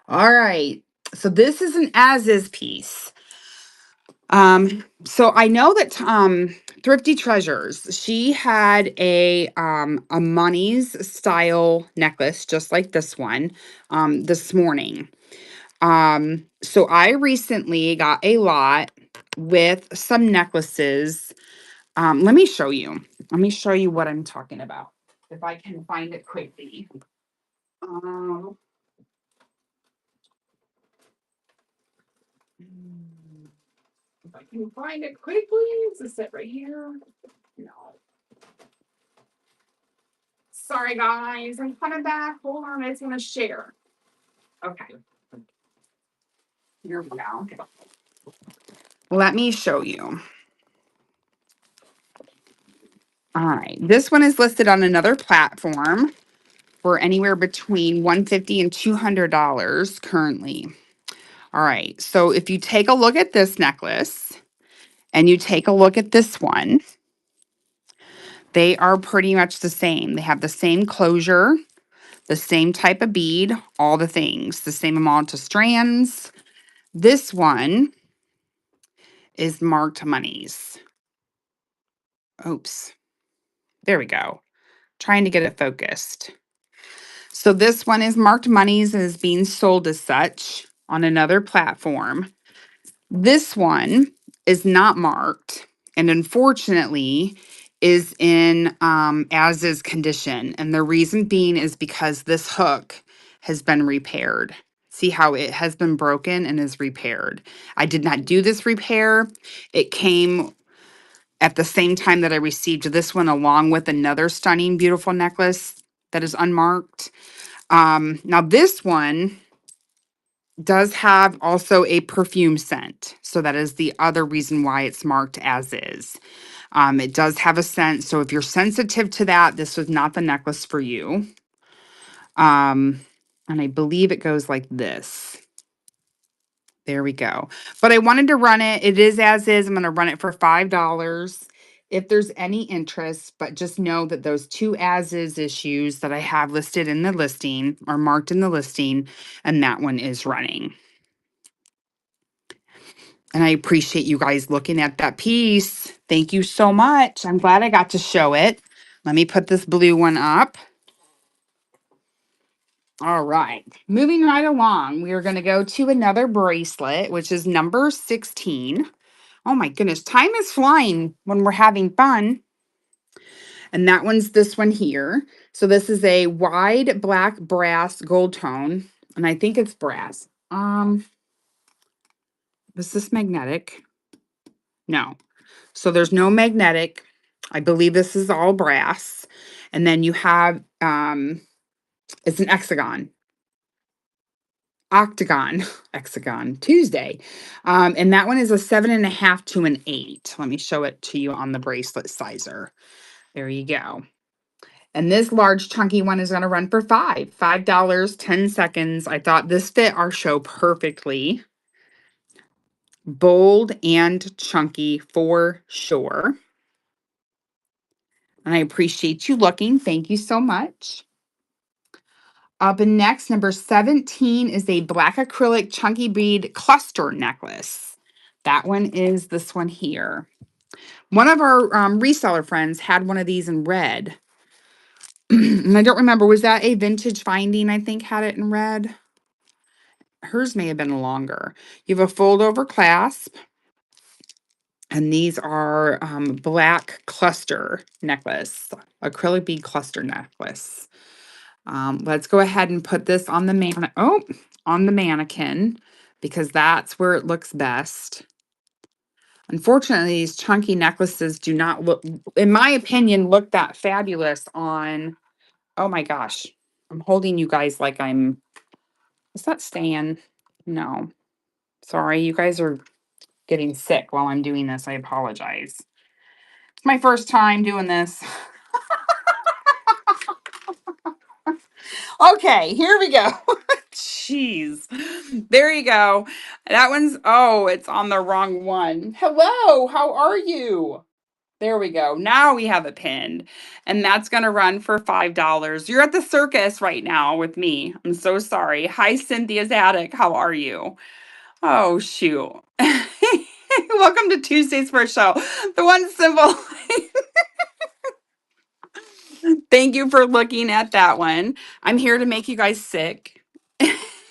All right, so this is an as-is piece. So I know that Thrifty Treasures, she had a Money's style necklace just like this one this morning. So I recently got a lot with some necklaces. Let me show you. Let me show you what I'm talking about. If I can find it quickly. Um, if I can find it quickly, is it right here? No. Sorry, guys. I'm coming back. Hold on. I just want to share. Okay. Here we go. Let me show you. All right. This one is listed on another platform for anywhere between $150 and $200 currently. All right. So if you take a look at this necklace and you take a look at this one, they are pretty much the same. They have the same closure, the same type of bead, all the things, the same amount of strands. This one is marked Monies. Oops. There we go. Trying to get it focused. So this one is marked Monies and is being sold as such on another platform. This one is not marked and unfortunately is in as is condition. And the reason being is because this hook has been repaired. See how it has been broken and is repaired. I did not do this repair. It came at the same time that I received this one along with another stunning, beautiful necklace that is unmarked. Now this one does have also a perfume scent. So that is the other reason why it's marked as is. It does have a scent. So if you're sensitive to that, this was not the necklace for you. And I believe it goes like this. There we go. But I wanted to run it. It is as is. I'm going to run it for $5 if there's any interest. But just know that those two as is issues that I have listed in the listing are marked in the listing, and that one is running. And I appreciate you guys looking at that piece. Thank you so much. I'm glad I got to show it. Let me put this blue one up. All right. Moving right along, we are going to go to another bracelet, which is number 16. Oh my goodness, time is flying when we're having fun. And that one's this one here. So this is a wide black brass gold tone, and I think it's brass. Is this magnetic? No. So there's no magnetic. I believe this is all brass. And then you have it's an octagon, hexagon Tuesday. And that one is a 7.5 to an 8. Let me show it to you on the bracelet sizer. There you go. And this large chunky one is going to run for $5, 10 seconds. I thought this fit our show perfectly. Bold and chunky for sure. And I appreciate you looking. Thank you so much. Up next, number 17 is a black acrylic chunky bead cluster necklace. That one is this one here. One of our reseller friends had one of these in red. And I don't remember, was that a vintage finding? I think had it in red. Hers may have been longer. You have a fold over clasp. And these are black cluster necklace, acrylic bead cluster necklace. Let's go ahead and put this on the on the mannequin, because that's where it looks best. Unfortunately, these chunky necklaces do not look, in my opinion, look that fabulous on. Oh my gosh. I'm holding you guys like is that staying? No. Sorry, you guys are getting sick while I'm doing this. I apologize. It's my first time doing this. Okay, here we go. Jeez. There you go. That one's, oh, it's on the wrong one. Hello, how are you? There we go. Now we have it pinned. And that's going to run for $5. You're at the circus right now with me. I'm so sorry. Hi, Cynthia's Attic. How are you? Oh, shoot. Welcome to Tuesday's first show. The one symbol. Thank you for looking at that one. I'm here to make you guys sick.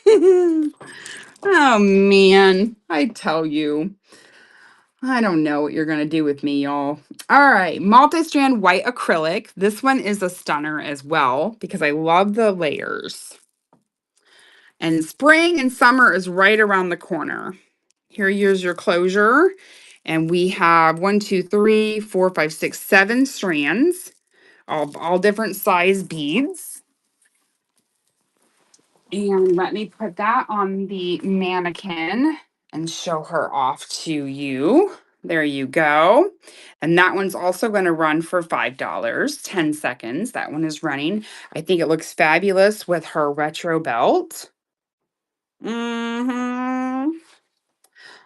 Oh, man. I tell you. I don't know what you're going to do with me, y'all. All right. Multi-strand white acrylic. This one is a stunner as well because I love the layers. And spring and summer is right around the corner. Here's your closure. And we have 1, 2, 3, 4, 5, 6, 7 strands of all different size beads. And let me put that on the mannequin and show her off to you. There you go. And that one's also going to run for $5, 10 seconds. That one is running. I think it looks fabulous with her retro belt. I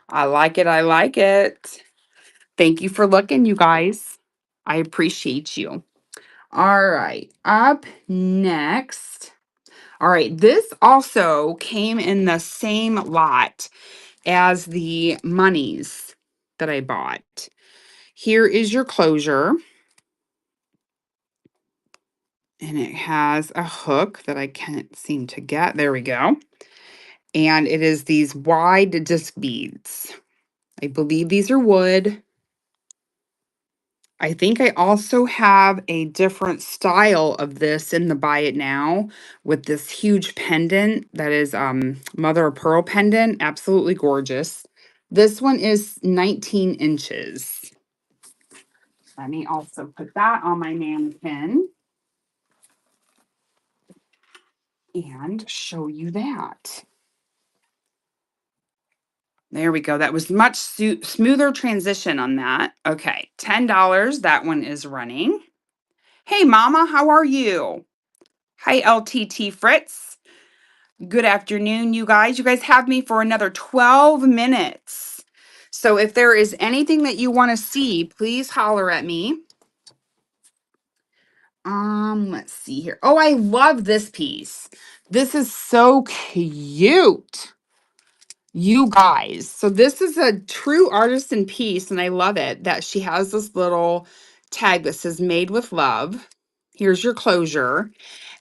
like it. I like it. Thank you for looking, you guys. I appreciate you. All right. Up next. All right. This also came in the same lot as the monies that I bought. Here is your closure. And it has a hook that I can't seem to get. There we go. And it is these wide disc beads. I believe these are wood. I think I also have a different style of this in the Buy It Now with this huge pendant that is mother of pearl pendant. Absolutely gorgeous. This one is 19 inches. Let me also put that on my mannequin and show you that. There we go. That was much smoother transition on that. Okay, $10. That one is running. Hey, Mama, how are you? Hi, LTT Fritz. Good afternoon, you guys. You guys have me for another 12 minutes. So if there is anything that you want to see, please holler at me. Let's see here. Oh, I love this piece. This is so cute. You guys, so this is a true artisan piece, and I love it that she has this little tag that says made with love. Here's your closure.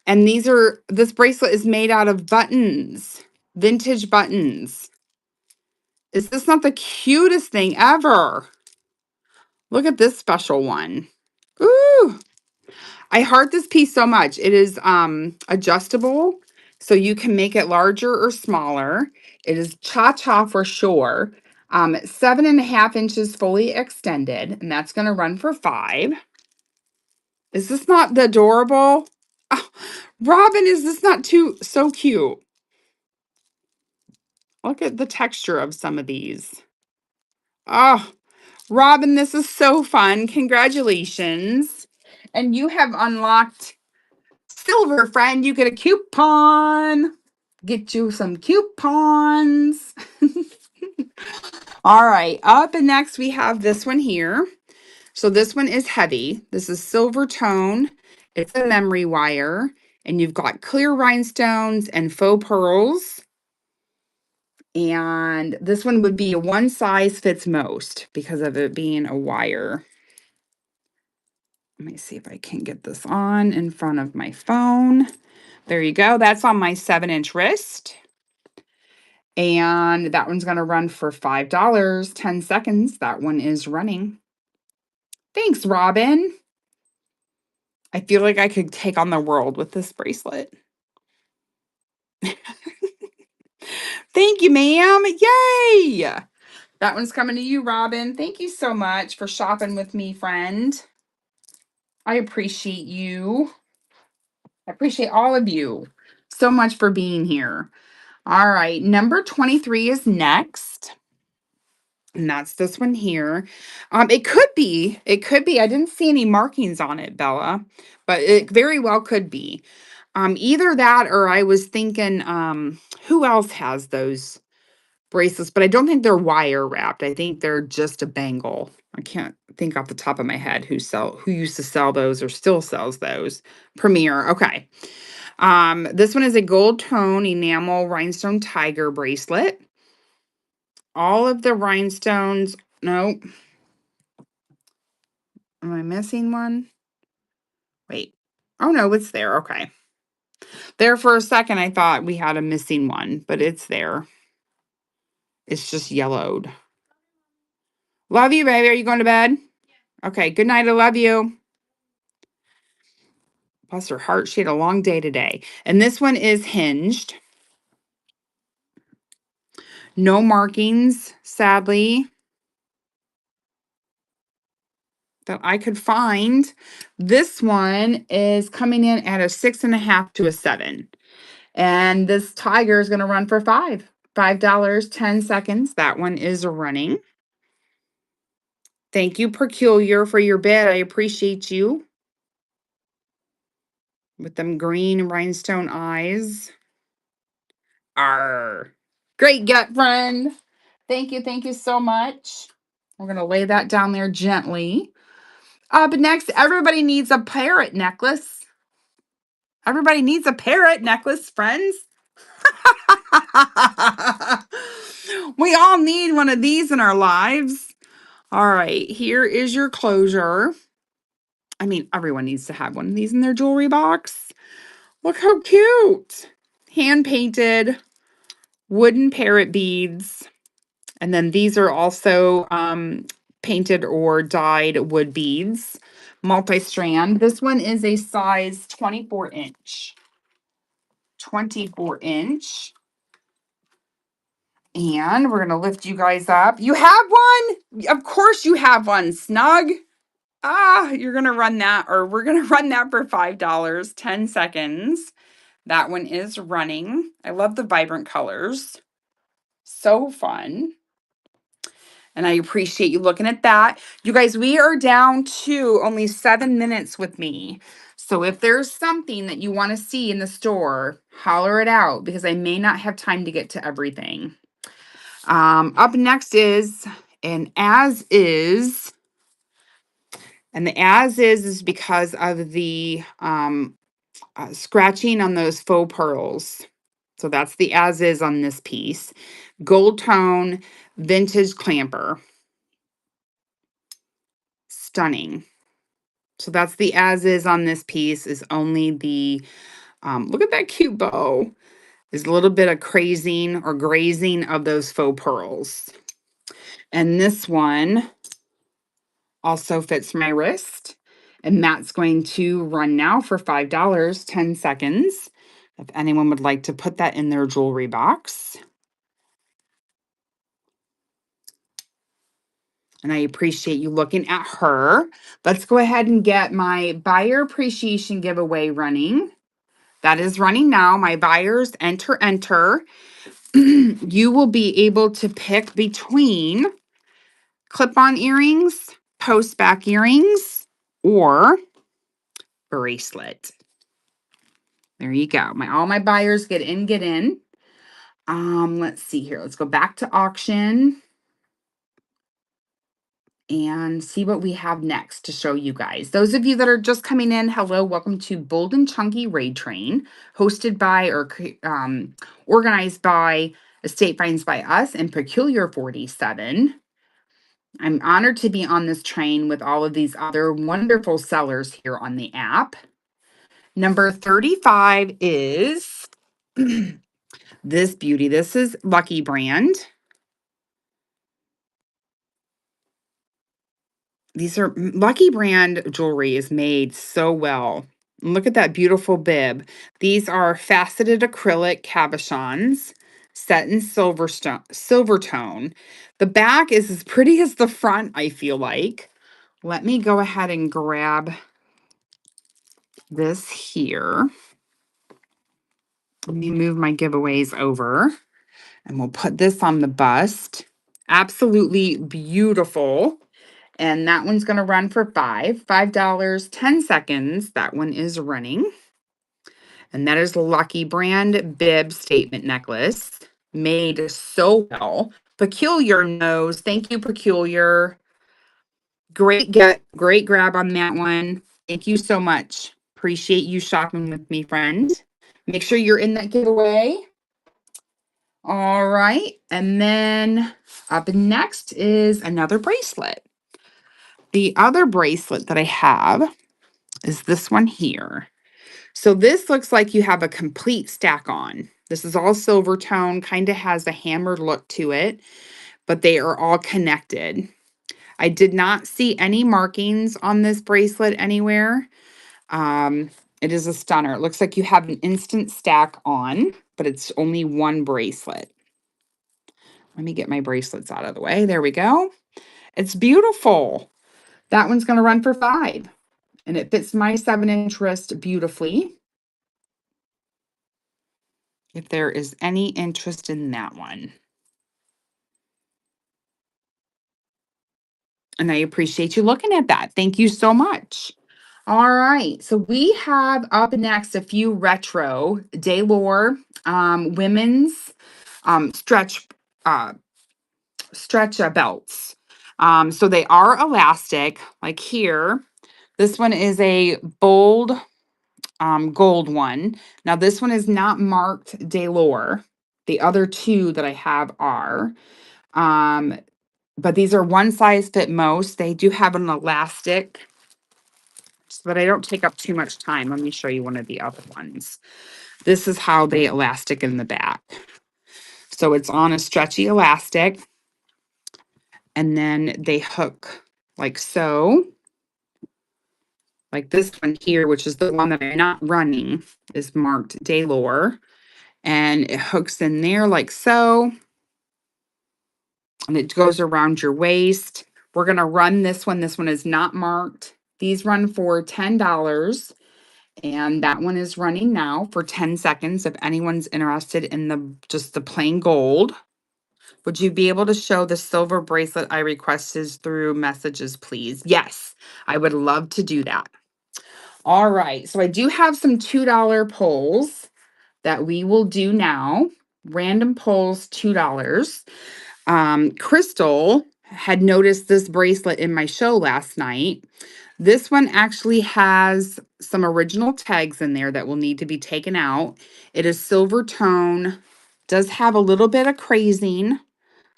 And this bracelet is made out of buttons, vintage buttons. Is this not the cutest thing ever? Look at this special one. Ooh, I heart this piece so much. It is adjustable, so you can make it larger or smaller. It is cha-cha for sure. 7.5 inches fully extended, and that's going to run for 5. Is this not the adorable? Oh, Robin, is this not too so cute? Look at the texture of some of these. Oh, Robin, this is so fun. Congratulations. And you have unlocked silver, friend. You get a coupon. Get you some coupons. All right. Up and next, we have this one here. So this one is heavy. This is silver tone. It's a memory wire. And you've got clear rhinestones and faux pearls. And this one would be a one size fits most because of it being a wire. Let me see if I can get this on in front of my phone. There you go. That's on my 7-inch wrist. And that one's going to run for $5, 10 seconds. That one is running. Thanks, Robin. I feel like I could take on the world with this bracelet. Thank you, ma'am. Yay! That one's coming to you, Robin. Thank you so much for shopping with me, friend. I appreciate you. I appreciate all of you so much for being here. All right, number 23 is next. And that's this one here. It could be, I didn't see any markings on it, Bella, but it very well could be. Either that or I was thinking, who else has those bracelets? But I don't think they're wire wrapped. I think they're just a bangle. I can't think off the top of my head who used to sell those or still sells those. Premier. Okay. This one is a gold tone enamel rhinestone tiger bracelet. All of the rhinestones, no. Am I missing one? Wait. Oh no, it's there. Okay. There for a second I thought we had a missing one, but it's there. It's just yellowed. Love you, baby. Are you going to bed? Okay, good night. I love you. Bless her heart. She had a long day today. And this one is hinged. No markings, sadly, that I could find. This one is coming in at a 6.5 to a 7. And this tiger is going to run for $5, 10 seconds. That one is running. Thank you, Peculiar, for your bid. I appreciate you. With them green rhinestone eyes. Arr. Great gut, friend. Thank you so much. We're going to lay that down there gently. Up next, everybody needs a parrot necklace. Everybody needs a parrot necklace, friends. We all need one of these in our lives. All right, here is your closure. I mean, everyone needs to have one of these in their jewelry box. Look how cute. Hand painted wooden parrot beads. And then these are also painted or dyed wood beads, multi-strand. This one is a size 24 inch. 24 inch. And we're going to lift you guys up. You have one? Of course you have one, Snug. You're going to run that, or we're going to run that for $5, 10 seconds. That one is running. I love the vibrant colors. So fun. And I appreciate you looking at that. You guys, we are down to only 7 minutes with me. So if there's something that you want to see in the store, holler it out because I may not have time to get to everything. Up next is an as is. And the as is because of the scratching on those faux pearls. So that's the as is on this piece. Gold tone, vintage clamper. Stunning. So that's the as is on this piece, is only the, look at that cute bow. There's a little bit of crazing or grazing of those faux pearls. And this one also fits my wrist. And that's going to run now for $5, 10 seconds. If anyone would like to put that in their jewelry box. And I appreciate you looking at her. Let's go ahead and get my buyer appreciation giveaway running. That is running now. My buyers enter. You will be able to pick between clip-on earrings, post back earrings, or bracelet. There you go. All my buyers get in. Let's see here. Let's go back to auction and see what we have next to show you guys. Those of you that are just coming in, hello, welcome to Bold and Chunky Raid Train, hosted by or organized by Estate Finds by Us and Peculiar 47. I'm honored to be on this train with all of these other wonderful sellers here on the app. Number 35 is this beauty. This is Lucky Brand. Lucky Brand jewelry is made so well. Look at that beautiful bib. These are faceted acrylic cabochons set in silver tone. The back is as pretty as the front, I feel like. Let me go ahead and grab this here. Let me move my giveaways over and we'll put this on the bust. Absolutely beautiful. And that one's going to run for $5, 10 seconds. That one is running. And that is Lucky Brand bib statement necklace, made so well. Peculiar knows. Thank you, Peculiar. Great grab on that one. Thank you so much. Appreciate you shopping with me, friend. Make sure you're in that giveaway. All right. And then up next is another bracelet. The other bracelet that I have is this one here. So this looks like you have a complete stack on. This is all silver tone, kind of has a hammered look to it, but they are all connected. I did not see any markings on this bracelet anywhere. It is a stunner. It looks like you have an instant stack on, but it's only one bracelet. Let me get my bracelets out of the way. There we go. It's beautiful. That one's going to run for $5. And it fits my 7-inch wrist beautifully. If there is any interest in that one. And I appreciate you looking at that. Thank you so much. All right. So we have up next a few retro Daylor women's stretch belts. So they are elastic, like here. This one is a bold gold one. Now this one is not marked Daylor. The other two that I have are. But these are one size fit most. They do have an elastic, so that I don't take up too much time. Let me show you one of the other ones. This is how they elastic in the back. So it's on a stretchy elastic, and then they hook like so. Like this one here, which is the one that I'm not running, is marked Daylor. And it hooks in there like so. And it goes around your waist. We're going to run this one. This one is not marked. These run for $10. And that one is running now for 10 seconds. If anyone's interested in just the plain gold. Would you be able to show the silver bracelet I requested through messages, please? Yes, I would love to do that. All right. So I do have some $2 polls that we will do now. Random polls, $2. Crystal had noticed this bracelet in my show last night. This one actually has some original tags in there that will need to be taken out. It is silver tone, does have a little bit of crazing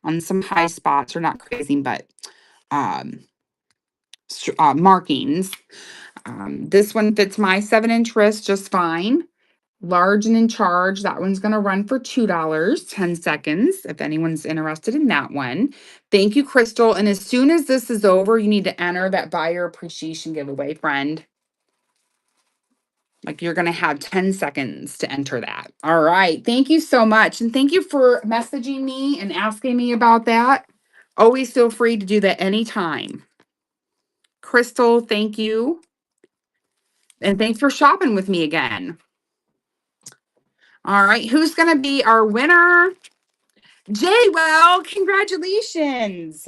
on some high spots, or not crazing, but um, markings. This one fits my 7-inch wrist just fine. Large and in charge. That one's going to run for $2, 10 seconds, if anyone's interested in that one. Thank you, Crystal. And as soon as this is over, you need to enter that buyer appreciation giveaway, friend. Like, you're going to have 10 seconds to enter that. All right. Thank you so much. And thank you for messaging me and asking me about that. Always feel free to do that anytime. Crystal, thank you. And thanks for shopping with me again. All right. Who's going to be our winner? Jaywell, congratulations.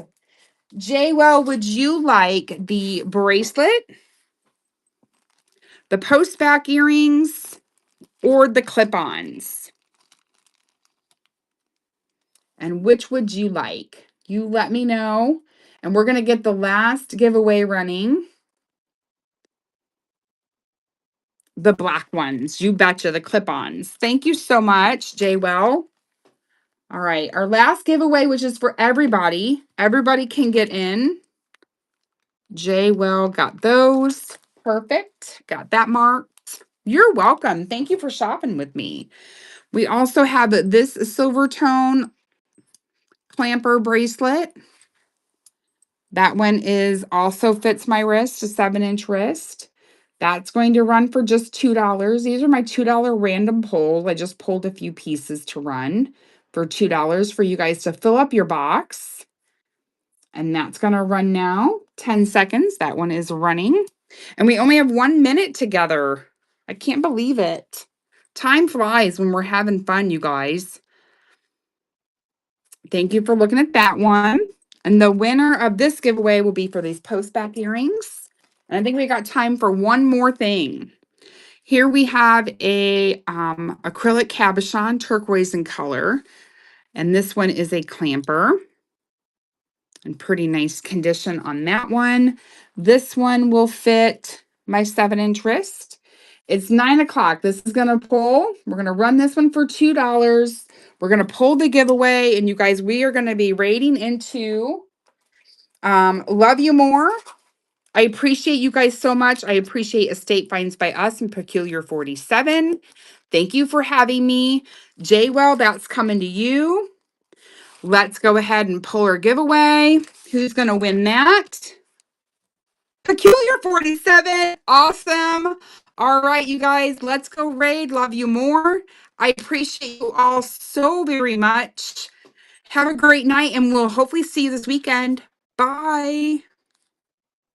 Jaywell, would you like the bracelet, the post back earrings, or the clip-ons? And which would you like? You let me know. And we're going to get the last giveaway running. The black ones. You betcha, the clip-ons. Thank you so much, Jaywell. All right, our last giveaway, which is for everybody. Everybody can get in. Jaywell got those. Perfect. Got that marked. You're welcome. Thank you for shopping with me. We also have this silver tone clamper bracelet. That one is also fits my wrist, a 7-inch wrist. That's going to run for just $2. These are my $2 random pull. I just pulled a few pieces to run for $2 for you guys to fill up your box. And that's going to run now. 10 seconds. That one is running. And we only have 1 minute together. I can't believe it. Time flies when we're having fun, you guys. Thank you for looking at that one. And the winner of this giveaway will be for these post back earrings. And I think we got time for one more thing. Here we have a acrylic cabochon, turquoise in color. And this one is a clamper. In pretty nice condition on that one. This one will fit my 7-inch wrist. It's 9 o'clock. This is going to pull. We're going to run this one for $2. We're going to pull the giveaway. And you guys, we are going to be rating into Love You More. I appreciate you guys so much. I appreciate Estate Finds by Us and Peculiar 47. Thank you for having me. Jaywell, that's coming to you. Let's go ahead and pull our giveaway. Who's going to win that? Peculiar 47. Awesome. All right, you guys, let's go raid. Love you more. I appreciate you all so very much. Have a great night, and we'll hopefully see you this weekend. Bye.